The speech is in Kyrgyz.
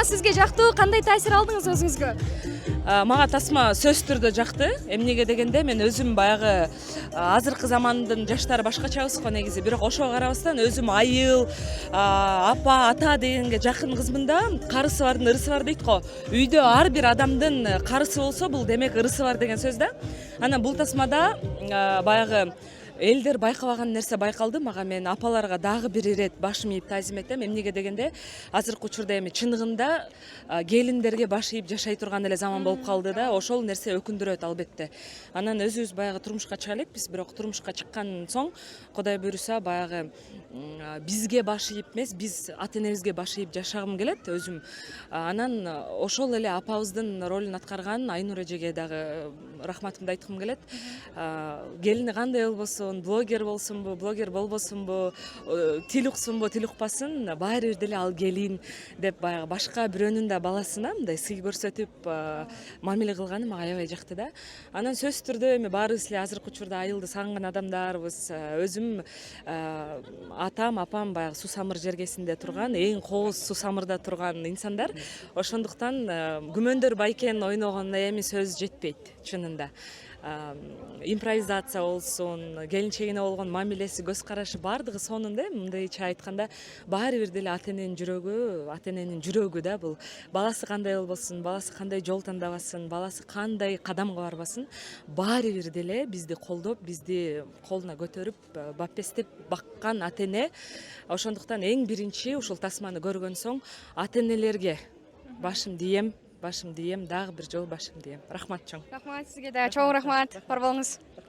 тасма сизге жактыбы, кандай таасир алдыңыз өзүңүзгө? Мага тасма сөзсүз түрдө жакты. Эмнеге дегенде мен өзүм баягы азыркы замандын жаштары башкачабыз го негизи. Бирок ошого карабастан өзүм айыл, апа, ата дегенге жакын кызмын да. Карысы бардын ырысы бар дейт го. Үйдө ар бир адамдын карысы болсо, бул демек ырысы бар деген сөз да. Анан бул тасмада баягы элдер байкабаган нерсе байкалды мага. Мен апаларга дагы бир ирет башым ийип таазим этем. Эмнеге дегенде азыркы учурда эми чындыгында келиндерге баш ийип жашай турган эле заман болуп калды да. Ошол нерсе өкүндүрөт албетте. Анан өзүбүз баягы турмушка чыга элекпиз, бирок турмушка чыккан соң Кудай буйруса баягы бизге баш ийип эмес, биз ата энебизге баш ийип жашагым келет өзүм. Анан ошол эле апабыздын ролун аткарган Айнур эжеге дагы рахматымды айткым келет. Келини кандай болбосун, блогер болсунбу, блогер болбосунбу, тил уксунбу, тил укпасын, баары бир деле ал келин деп баягы башка бирөөнүн да баласына мындай сый көрсөтүп мамиле кылганы мага аябай жакты да. Анан сөзсүз түрдө эми баарыбыз эле азыркы учурда айылды сагынган адамдарбыз. Өзүм атам, апам баягы Сусамыр жергесинде турган, эң кооз Сусамырда турган инсандар. Ошондуктан күмөндөр байкенин ойногонуна эми сөз жетпейт чынында. Импровизация болсун, келинчегине болгон мамилеси, көз карашы баардыгы сонунда мындайча айтканда баары бир деле ата эненин жүрөгү да бул. Баласы кандай болбосун, баласы кандай жол тандабасын, баласы кандай кадамга барбасын, баары бир деле бизди колдоп, бизди колуна көтөрүп, бапестеп баккан ата эне. Ошондуктан эң биринчи ушул тасманы көргөн соң ата энелерге башым дийем, дагы бир жолу башым дийем. Рахмат чоң. Рахмат сизге да, чоң рахмат. Бар болуңуз.